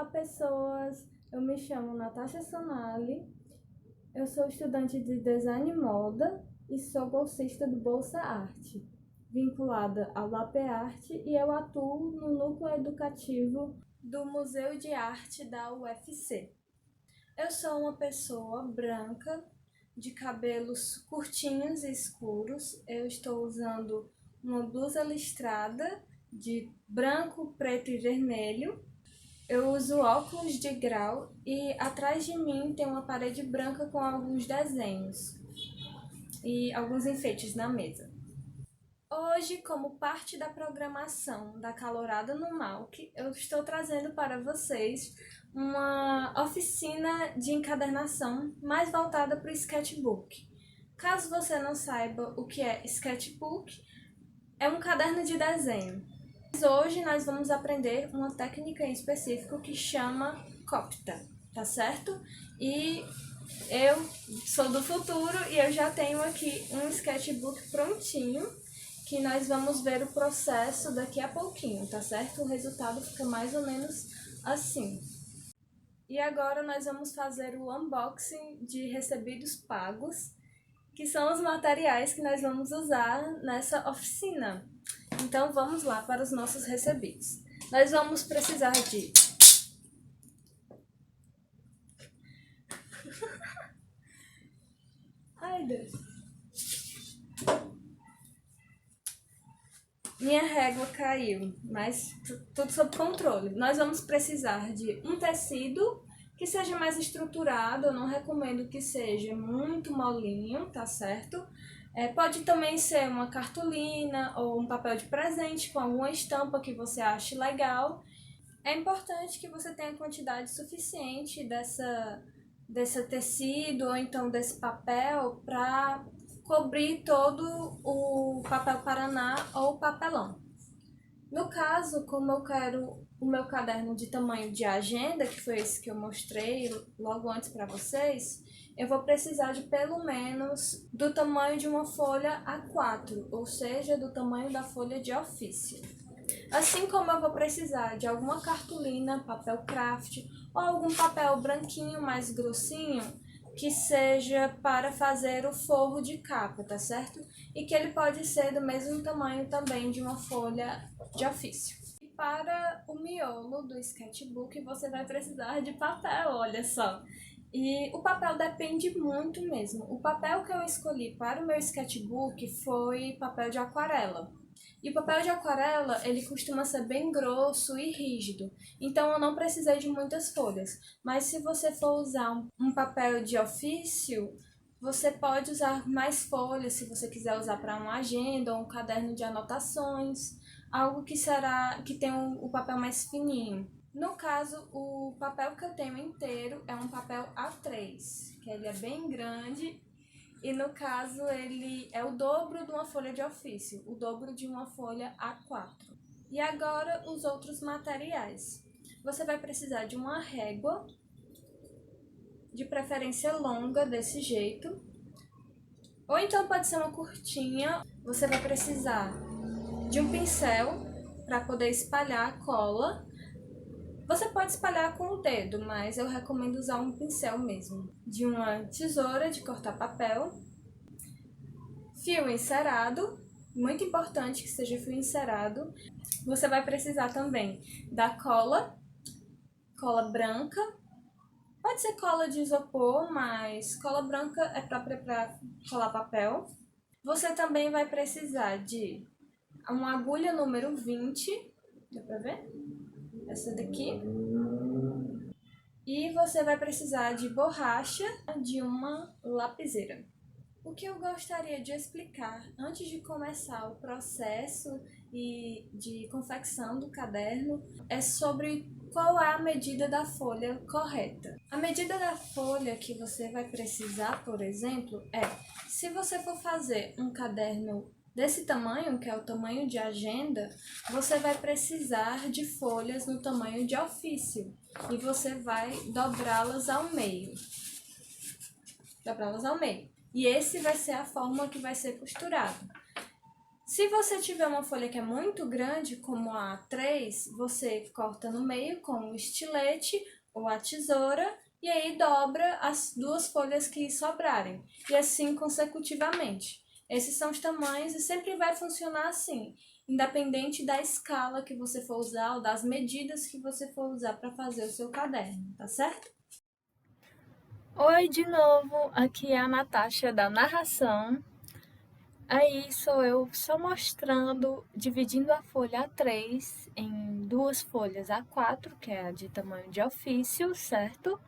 Olá, pessoas! Eu me chamo Natasha Sonali, eu sou estudante de Design e Moda e sou bolsista do Bolsa Arte, vinculada ao LAPEarte, e eu atuo no núcleo educativo do Museu de Arte da UFC. Eu sou uma pessoa branca, de cabelos curtinhos e escuros. Eu estou usando uma blusa listrada de branco, preto e vermelho. Eu uso óculos de grau e atrás de mim tem uma parede branca com alguns desenhos e alguns enfeites na mesa. Hoje, como parte da programação da Calorada no MAUC, eu estou trazendo para vocês uma oficina de encadernação mais voltada para o sketchbook. Caso você não saiba o que é sketchbook, é um caderno de desenho. Hoje nós vamos aprender uma técnica em específico que chama Copta, tá certo? E eu sou do futuro e eu já tenho aqui um sketchbook prontinho, que nós vamos ver o processo daqui a pouquinho, tá certo? O resultado fica mais ou menos assim. E agora nós vamos fazer o unboxing de recebidos pagos, que são os materiais que nós vamos usar nessa oficina. Então vamos lá para os nossos recebidos. Nós vamos precisar de ai, Deus. Minha régua caiu, mas tudo sob controle. Nós vamos precisar de um tecido que seja mais estruturado. Eu não recomendo que seja muito molinho, tá certo? Pode também ser uma cartolina ou um papel de presente com alguma estampa que você ache legal. É importante que você tenha quantidade suficiente desse tecido ou então desse papel para cobrir todo o papel Paraná ou papelão. No caso, como eu quero o meu caderno de tamanho de agenda, que foi esse que eu mostrei logo antes para vocês, eu vou precisar de pelo menos do tamanho de uma folha A4, ou seja, do tamanho da folha de ofício. Assim como eu vou precisar de alguma cartolina, papel craft ou algum papel branquinho mais grossinho que seja para fazer o forro de capa, tá certo? E que ele pode ser do mesmo tamanho também de uma folha de ofício. E para o miolo do sketchbook você vai precisar de papel, olha só. E o papel depende muito mesmo. O papel que eu escolhi para o meu sketchbook foi papel de aquarela. E o papel de aquarela, ele costuma ser bem grosso e rígido, então eu não precisei de muitas folhas. Mas se você for usar um papel de ofício, você pode usar mais folhas se você quiser usar para uma agenda ou um caderno de anotações, algo que tenha o papel mais fininho. No caso, o papel que eu tenho inteiro é um papel A3, que ele é bem grande. E no caso ele é o dobro de uma folha de ofício, o dobro de uma folha A4. E agora os outros materiais. Você vai precisar de uma régua, de preferência longa, desse jeito. Ou então pode ser uma curtinha. Você vai precisar de um pincel para poder espalhar a cola. Você pode espalhar com o dedo, mas eu recomendo usar um pincel mesmo. De uma tesoura de cortar papel, fio encerado, muito importante que seja fio encerado. Você vai precisar também da cola branca. Pode ser cola de isopor, mas cola branca é própria para colar papel. Você também vai precisar de uma agulha número 20, dá pra ver? Essa daqui. E você vai precisar de borracha, de uma lapiseira. O que eu gostaria de explicar antes de começar o processo de confecção do caderno é sobre qual é a medida da folha correta. A medida da folha que você vai precisar, por exemplo, se você for fazer um caderno desse tamanho, que é o tamanho de agenda, você vai precisar de folhas no tamanho de ofício e você vai dobrá-las ao meio. E esse vai ser a forma que vai ser costurado. Se você tiver uma folha que é muito grande, como a A3, você corta no meio com o estilete ou a tesoura e aí dobra as duas folhas que sobrarem, e assim consecutivamente. Esses são os tamanhos e sempre vai funcionar assim, independente da escala que você for usar ou das medidas que você for usar para fazer o seu caderno, tá certo? Oi, de novo, aqui é a Natasha da narração. Aí sou eu só mostrando, dividindo a folha A3 em duas folhas A4, que é a de tamanho de ofício, certo?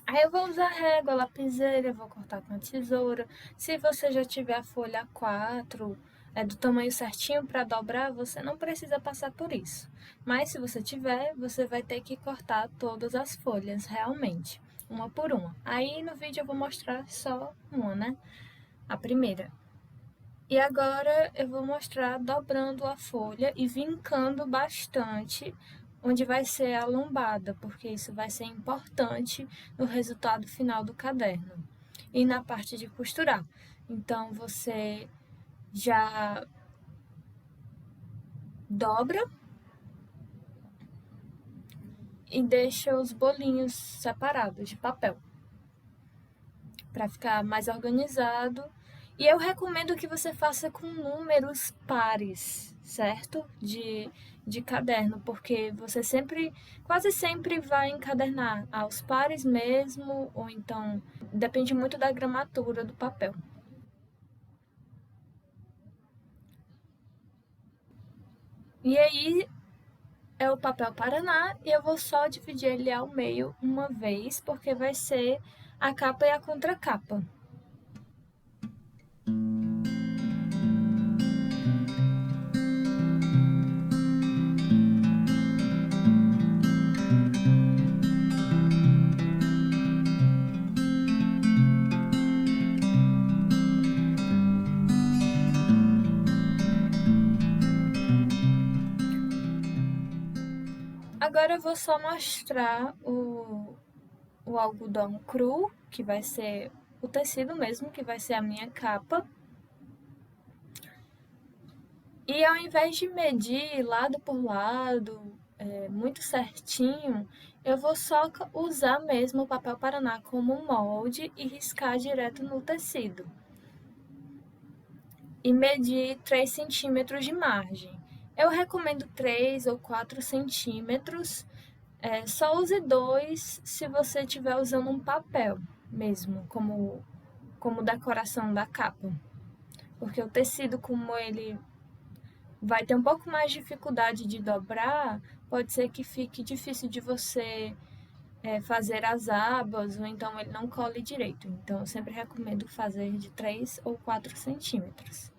Aí eu vou usar régua, lapiseira, vou cortar com a tesoura. Se você já tiver a folha A4, do tamanho certinho para dobrar, você não precisa passar por isso. Mas se você tiver, você vai ter que cortar todas as folhas, realmente, uma por uma. Aí no vídeo eu vou mostrar só uma, né? A primeira. E agora eu vou mostrar dobrando a folha e vincando bastante onde vai ser a lombada, porque isso vai ser importante no resultado final do caderno e na parte de costurar. Então você já dobra e deixa os bolinhos separados de papel para ficar mais organizado. E eu recomendo que você faça com números pares, certo? De caderno, porque você sempre, quase sempre vai encadernar aos pares mesmo, ou então depende muito da gramatura do papel. E aí é o papel Paraná e eu vou só dividir ele ao meio uma vez, porque vai ser a capa e a contracapa. Agora eu vou só mostrar o algodão cru, que vai ser o tecido mesmo, que vai ser a minha capa. E ao invés de medir lado por lado, muito certinho, eu vou só usar mesmo o papel Paraná como molde e riscar direto no tecido. E medir 3 centímetros de margem. Eu recomendo 3 ou 4 centímetros. Só use 2 se você estiver usando um papel mesmo, como decoração da capa. Porque o tecido, como ele vai ter um pouco mais de dificuldade de dobrar, pode ser que fique difícil de você fazer as abas, ou então ele não cole direito. Então, eu sempre recomendo fazer de 3 ou 4 centímetros.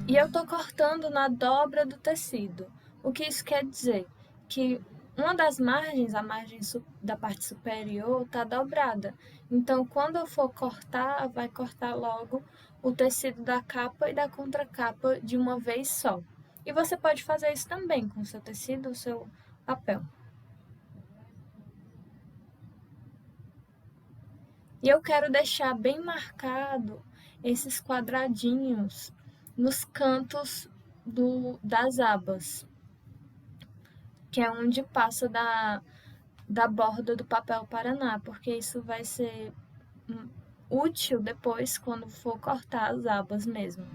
E eu tô cortando na dobra do tecido. O que isso quer dizer? Que uma das margens, a margem da parte superior, tá dobrada. Então, quando eu for cortar, vai cortar logo o tecido da capa e da contracapa de uma vez só. E você pode fazer isso também com o seu tecido, o seu papel. E eu quero deixar bem marcado esses quadradinhos nos cantos das abas, que é onde passa da borda do papel Paraná, porque isso vai ser útil depois quando for cortar as abas mesmo.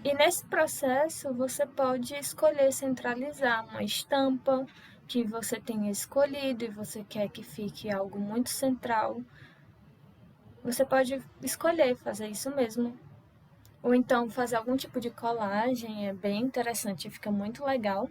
E nesse processo você pode escolher centralizar uma estampa que você tenha escolhido e você quer que fique algo muito central. Você pode escolher fazer isso mesmo. Ou então fazer algum tipo de colagem, é bem interessante, fica muito legal.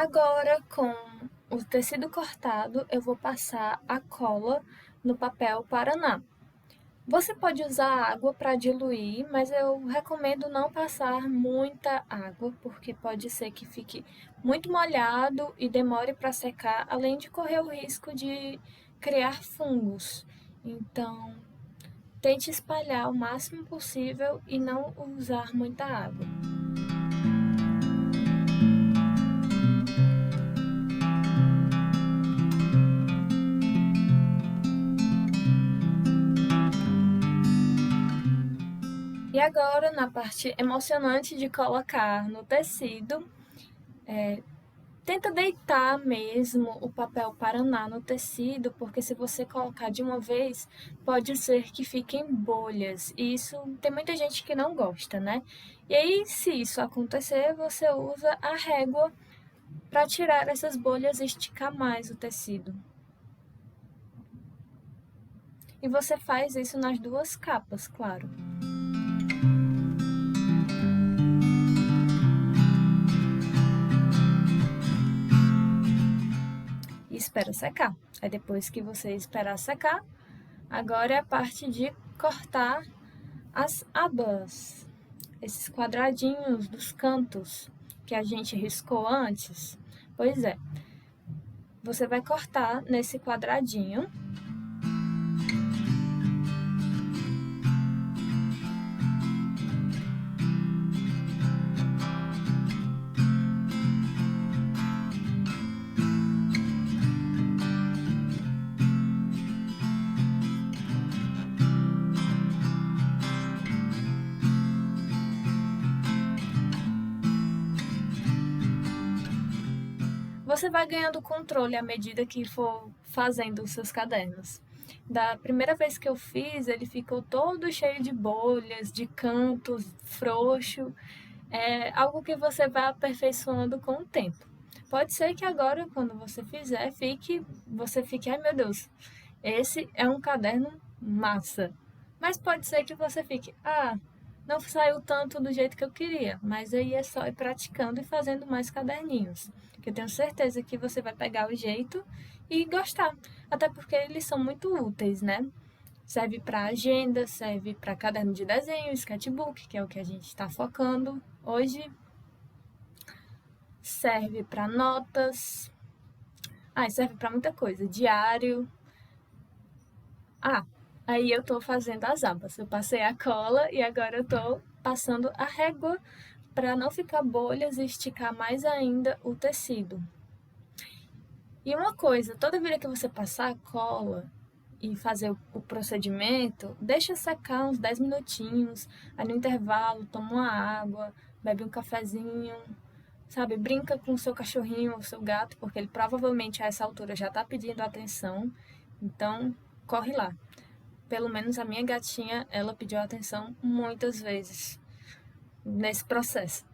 Agora, com o tecido cortado, eu vou passar a cola no papel Paraná. Você pode usar água para diluir, mas eu recomendo não passar muita água, porque pode ser que fique muito molhado e demore para secar, além de correr o risco de criar fungos. Então, tente espalhar o máximo possível e não usar muita água. E agora, na parte emocionante de colocar no tecido, tenta deitar mesmo o papel Paraná no tecido, porque se você colocar de uma vez, pode ser que fiquem bolhas. E isso tem muita gente que não gosta, né? E aí, se isso acontecer, você usa a régua para tirar essas bolhas e esticar mais o tecido. E você faz isso nas duas capas, claro. E espera secar. Aí depois que você esperar secar, agora é a parte de cortar as abas. Esses quadradinhos dos cantos que a gente riscou antes. Pois é, você vai cortar nesse quadradinho. Você vai ganhando controle à medida que for fazendo os seus cadernos. Da primeira vez que eu fiz, ele ficou todo cheio de bolhas, de cantos, frouxo. É algo que você vai aperfeiçoando com o tempo. Pode ser que agora, quando você fizer, você fique, ai meu Deus, esse é um caderno massa. Mas pode ser que você fique, não saiu tanto do jeito que eu queria, mas aí é só ir praticando e fazendo mais caderninhos, que eu tenho certeza que você vai pegar o jeito e gostar, até porque eles são muito úteis, né? Serve para agenda, serve para caderno de desenho, sketchbook, que é o que a gente está focando hoje. Serve para notas. Serve para muita coisa. Diário. Aí eu tô fazendo as abas. Eu passei a cola e agora eu tô passando a régua para não ficar bolhas e esticar mais ainda o tecido. E uma coisa, toda vez que você passar a cola e fazer o procedimento, deixa secar uns 10 minutinhos, aí no intervalo toma uma água, bebe um cafezinho, sabe? Brinca com o seu cachorrinho ou seu gato, porque ele provavelmente a essa altura já tá pedindo atenção, então corre lá. Pelo menos a minha gatinha, ela pediu atenção muitas vezes nesse processo.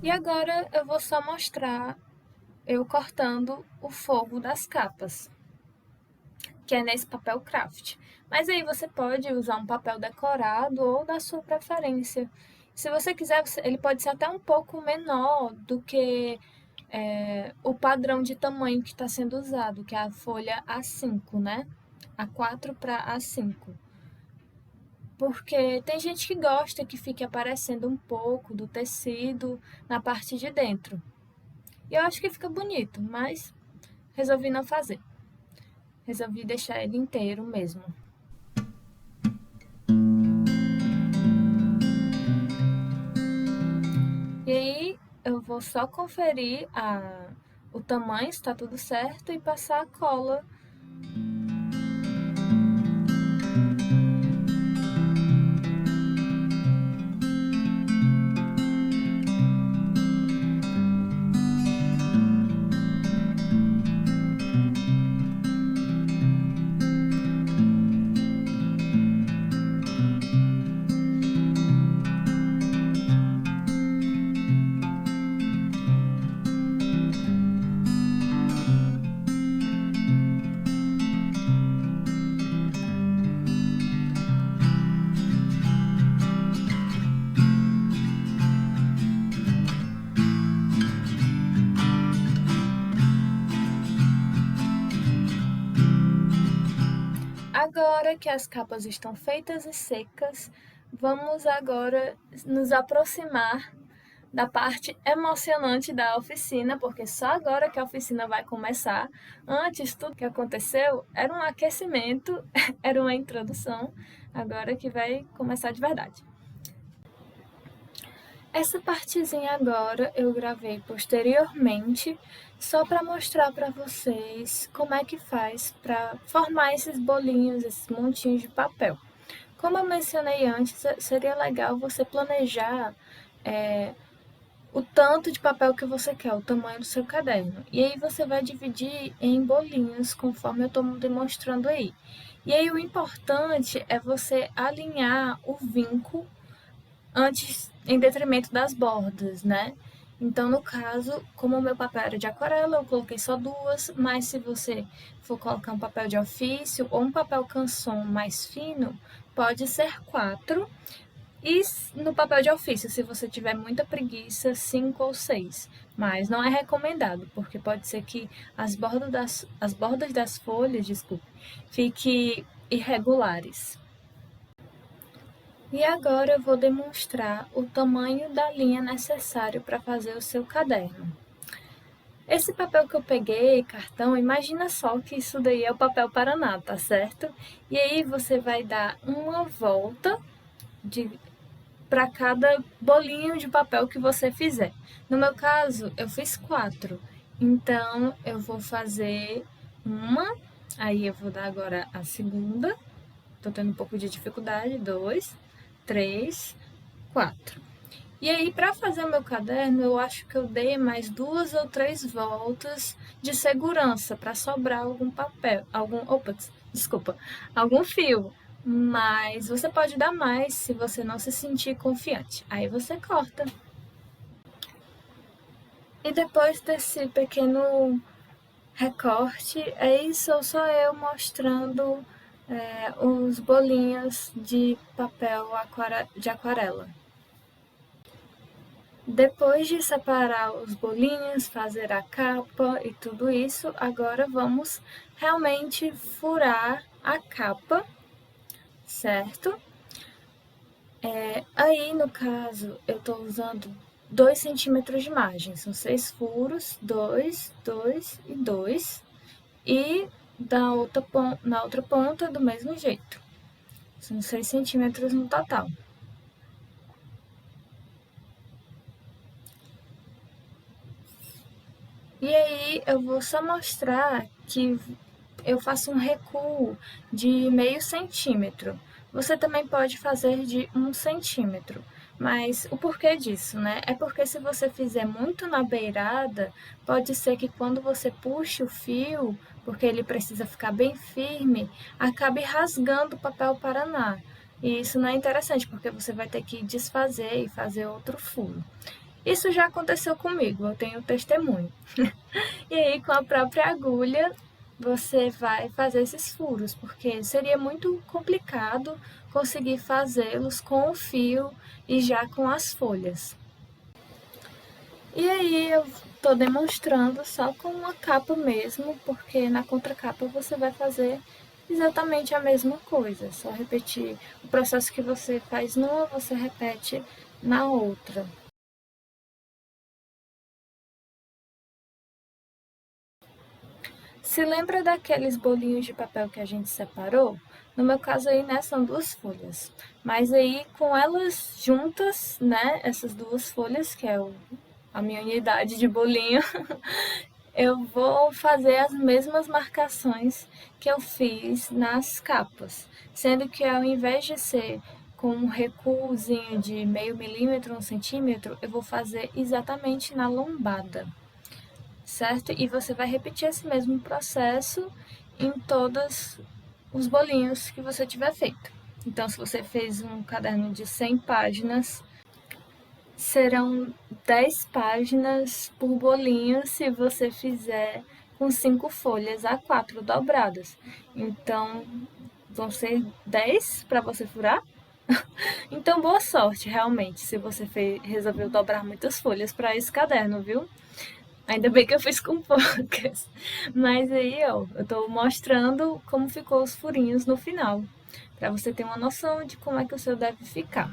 E agora eu vou só mostrar eu cortando o forro das capas, que é nesse papel craft. Mas aí você pode usar um papel decorado ou da sua preferência. Se você quiser, ele pode ser até um pouco menor do que o padrão de tamanho que está sendo usado, que é a folha A5, né? A4 para A5. Porque tem gente que gosta que fique aparecendo um pouco do tecido na parte de dentro. E eu acho que fica bonito, mas resolvi não fazer. Resolvi deixar ele inteiro mesmo. E aí eu vou só conferir o tamanho, se tá tudo certo, e passar a cola. agora que as capas estão feitas e secas, vamos agora nos aproximar da parte emocionante da oficina, porque só agora que a oficina vai começar. Antes, tudo que aconteceu era um aquecimento, era uma introdução, agora que vai começar de verdade. Essa partezinha agora eu gravei posteriormente, só para mostrar para vocês como é que faz para formar esses bolinhos, esses montinhos de papel. Como eu mencionei antes, seria legal você planejar o tanto de papel que você quer, o tamanho do seu caderno. E aí você vai dividir em bolinhos, conforme eu estou demonstrando aí. E aí o importante é você alinhar o vinco antes, em detrimento das bordas, né? Então, no caso, como o meu papel era de aquarela, eu coloquei só duas, mas se você for colocar um papel de ofício ou um papel canson mais fino, pode ser 4. E no papel de ofício, se você tiver muita preguiça, 5 ou 6. Mas não é recomendado, porque pode ser que as bordas das folhas, desculpe, fiquem irregulares. E agora eu vou demonstrar o tamanho da linha necessário para fazer o seu caderno. Esse papel que eu peguei, cartão, imagina só que isso daí é o papel Paraná, tá certo? E aí você vai dar uma volta para cada bolinho de papel que você fizer. No meu caso, eu fiz 4. Então, eu vou fazer uma, aí eu vou dar agora a segunda. Tô tendo um pouco de dificuldade. 2, 3, 4. E aí, para fazer o meu caderno, eu acho que eu dei mais 2 ou 3 voltas de segurança para sobrar algum papel, algum fio. Mas você pode dar mais se você não se sentir confiante. Aí você corta. E depois desse pequeno recorte, é isso, só eu mostrando os bolinhos de papel de aquarela. Depois de separar os bolinhos, fazer a capa e tudo isso, agora vamos realmente furar a capa, certo? Aí, no caso, eu estou usando 2 centímetros de margem, são 6 furos, 2, 2 e 2, e na outra ponta do mesmo jeito, são 6 centímetros no total. E aí eu vou só mostrar que eu faço um recuo de meio centímetro. Você também pode fazer de 1 centímetro. Mas o porquê disso, né? É porque se você fizer muito na beirada, pode ser que quando você puxe o fio, porque ele precisa ficar bem firme, acabe rasgando o papel Paraná. E isso não é interessante, porque você vai ter que desfazer e fazer outro furo. Isso já aconteceu comigo, eu tenho testemunho. E aí, com a própria agulha, você vai fazer esses furos, porque seria muito complicado conseguir fazê-los com o fio e já com as folhas. E aí eu estou demonstrando só com uma capa mesmo, porque na contracapa você vai fazer exatamente a mesma coisa, só repetir o processo que você faz numa, você repete na outra. Se lembra daqueles bolinhos de papel que a gente separou? No meu caso aí, né, são 2 folhas. Mas aí, com elas juntas, né, essas 2 folhas, que é a minha unidade de bolinho, eu vou fazer as mesmas marcações que eu fiz nas capas. Sendo que ao invés de ser com um recuozinho de meio milímetro, 1 centímetro, eu vou fazer exatamente na lombada, certo? E você vai repetir esse mesmo processo em todos os bolinhos que você tiver feito. Então, se você fez um caderno de 100 páginas, serão 10 páginas por bolinho se você fizer com 5 folhas A4 dobradas. Então, vão ser 10 para você furar. Então, boa sorte, realmente, se você resolveu dobrar muitas folhas para esse caderno, viu? Ainda bem que eu fiz com poucas. Mas aí, ó, eu tô mostrando como ficou os furinhos no final, para você ter uma noção de como é que o seu deve ficar.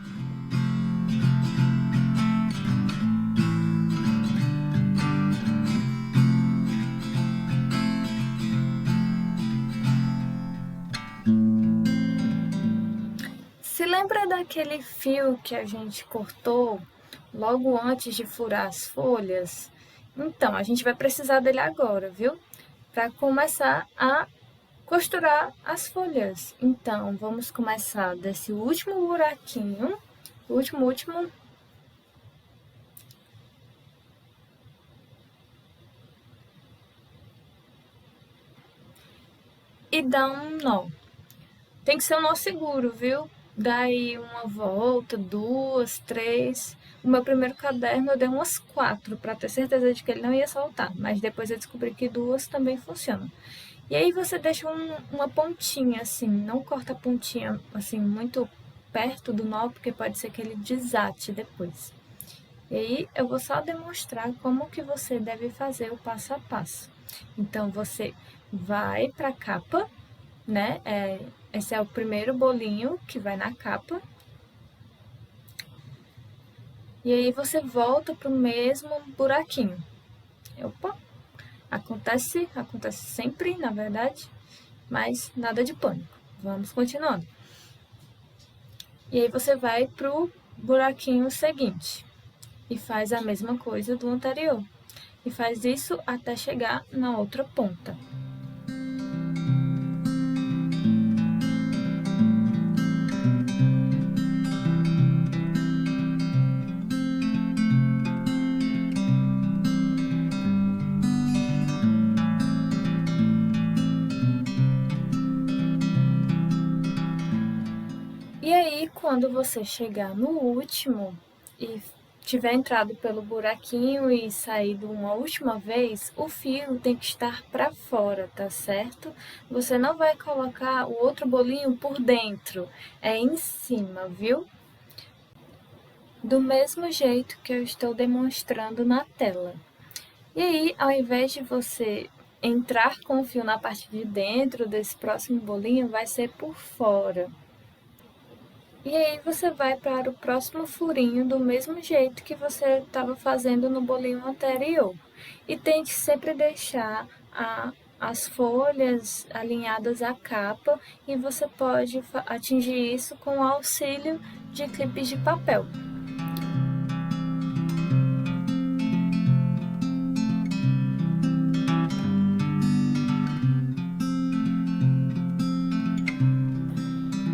Se lembra daquele fio que a gente cortou logo antes de furar as folhas? Então, a gente vai precisar dele agora, viu? Para começar a costurar as folhas. Então, vamos começar desse último buraquinho, último, e dar um nó. Tem que ser um nó seguro, viu? Daí uma volta, duas, três. O meu primeiro caderno eu dei umas 4 para ter certeza de que ele não ia soltar, mas depois eu descobri que 2 também funcionam. E aí você deixa uma pontinha assim, não corta a pontinha assim muito perto do nó, porque pode ser que ele desate depois. E aí eu vou só demonstrar como que você deve fazer o passo a passo. Então você vai para a capa, né? Esse é o primeiro bolinho que vai na capa. E aí você volta pro mesmo buraquinho. Opa! Acontece sempre, na verdade, mas nada de pânico. Vamos continuando. E aí você vai pro buraquinho seguinte e faz a mesma coisa do anterior. E faz isso até chegar na outra ponta. E aí, quando você chegar no último e tiver entrado pelo buraquinho e saído uma última vez, o fio tem que estar para fora, tá certo? Você não vai colocar o outro bolinho por dentro, é em cima, viu? Do mesmo jeito que eu estou demonstrando na tela. E aí, ao invés de você entrar com o fio na parte de dentro desse próximo bolinho, vai ser por fora. E aí você vai para o próximo furinho do mesmo jeito que você estava fazendo no bolinho anterior. E tente sempre deixar as folhas alinhadas à capa e você pode atingir isso com o auxílio de clipes de papel.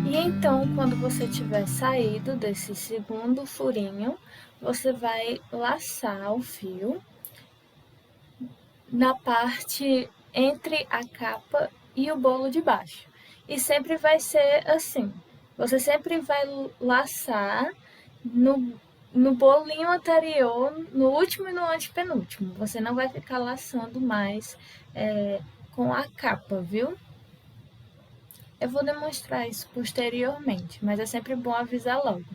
E então, quando você tiver saído desse segundo furinho, você vai laçar o fio na parte entre a capa e o bolo de baixo. E sempre vai ser assim. Você sempre vai laçar no bolinho anterior, no último e no antepenúltimo. Você não vai ficar laçando mais com a capa, viu? Eu vou demonstrar isso posteriormente, mas é sempre bom avisar logo.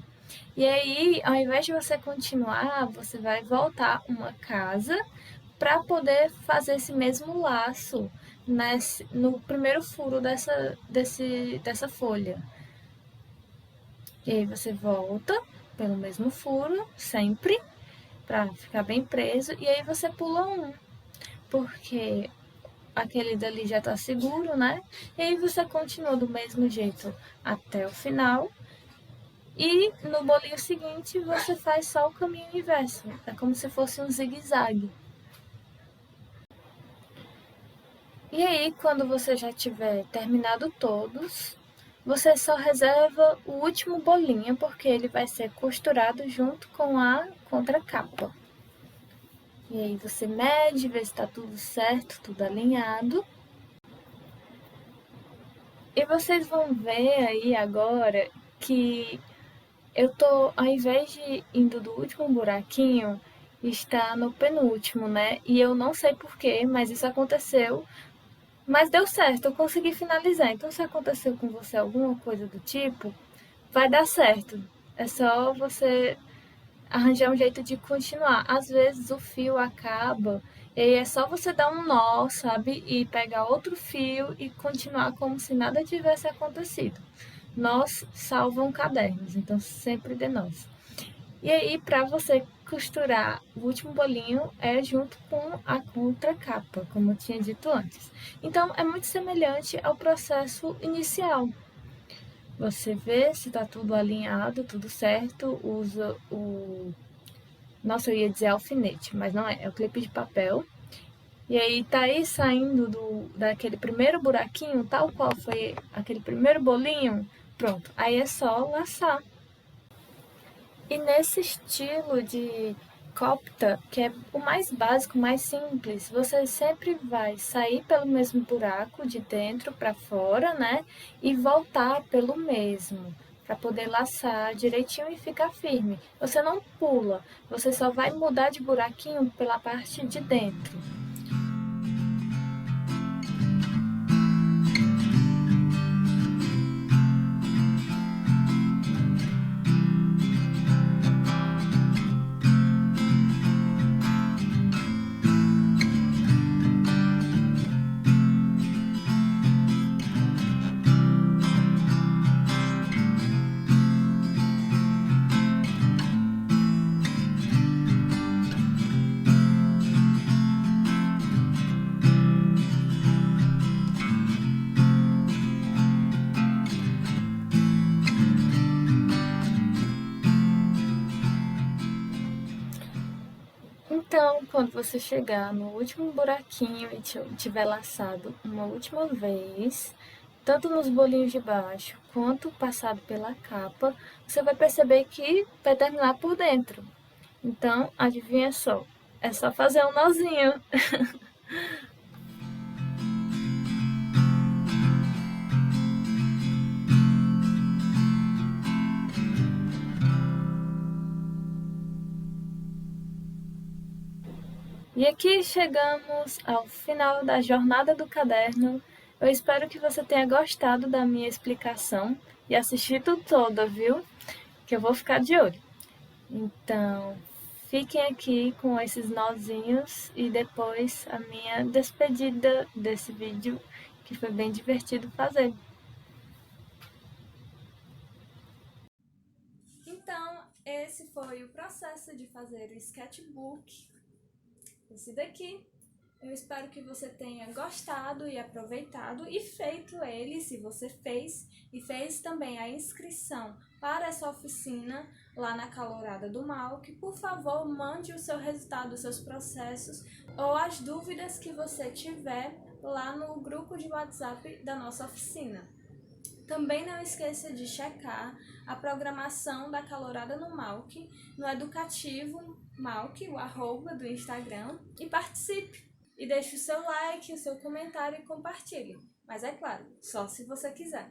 E aí, ao invés de você continuar, você vai voltar uma casa para poder fazer esse mesmo laço no primeiro furo dessa folha. E aí você volta pelo mesmo furo, sempre, para ficar bem preso, e aí você pula um, porque aquele dali já tá seguro, né? E aí você continua do mesmo jeito até o final. E no bolinho seguinte você faz só o caminho inverso. É como se fosse um zigue-zague. E aí, quando você já tiver terminado todos, você só reserva o último bolinho, porque ele vai ser costurado junto com a contracapa. E aí você mede, vê se está tudo certo, tudo alinhado. E vocês vão ver aí agora que eu tô, ao invés de indo do último buraquinho, está no penúltimo, né? E eu não sei porquê, mas isso aconteceu. Mas deu certo, eu consegui finalizar. Então, se aconteceu com você alguma coisa do tipo, vai dar certo. É só você arranjar um jeito de continuar. Às vezes o fio acaba E é só você dar um nó, sabe? E pegar outro fio e continuar como se nada tivesse acontecido. Nós salvam cadernos, então sempre dê nós. E aí, para você costurar o último bolinho, é junto com a contracapa, como eu tinha dito antes. Então, é muito semelhante ao processo inicial. Você vê se está tudo alinhado, tudo certo, usa o. Nossa, eu ia dizer alfinete, mas não é, é o clipe de papel. E aí tá aí saindo daquele primeiro buraquinho, tal qual foi aquele primeiro bolinho, pronto. Aí é só laçar. E nesse estilo de copta, que é o mais básico, mais simples, você sempre vai sair pelo mesmo buraco de dentro para fora, né? E voltar pelo mesmo, para poder laçar direitinho e ficar firme. Você não pula, você só vai mudar de buraquinho pela parte de dentro. Então, quando você chegar no último buraquinho e tiver laçado uma última vez, tanto nos bolinhos de baixo quanto passado pela capa, você vai perceber que vai terminar por dentro. Então, adivinha só, é só fazer um nozinho. E aqui chegamos ao final da jornada do caderno. Eu espero que você tenha gostado da minha explicação e assistido toda, viu? Que eu vou ficar de olho. Então, fiquem aqui com esses nozinhos e depois a minha despedida desse vídeo, que foi bem divertido fazer. Então, esse foi o processo de fazer o sketchbook, esse daqui. Eu espero que você tenha gostado e aproveitado e feito ele, se você fez, e fez também a inscrição para essa oficina lá na Calorada do Mal, que por favor mande o seu resultado, os seus processos ou as dúvidas que você tiver lá no grupo de WhatsApp da nossa oficina. Também não esqueça de checar a programação da Calorada no Malc, no Educativo Malc, o @ do Instagram, e participe! E deixe o seu like, o seu comentário e compartilhe. Mas é claro, só se você quiser.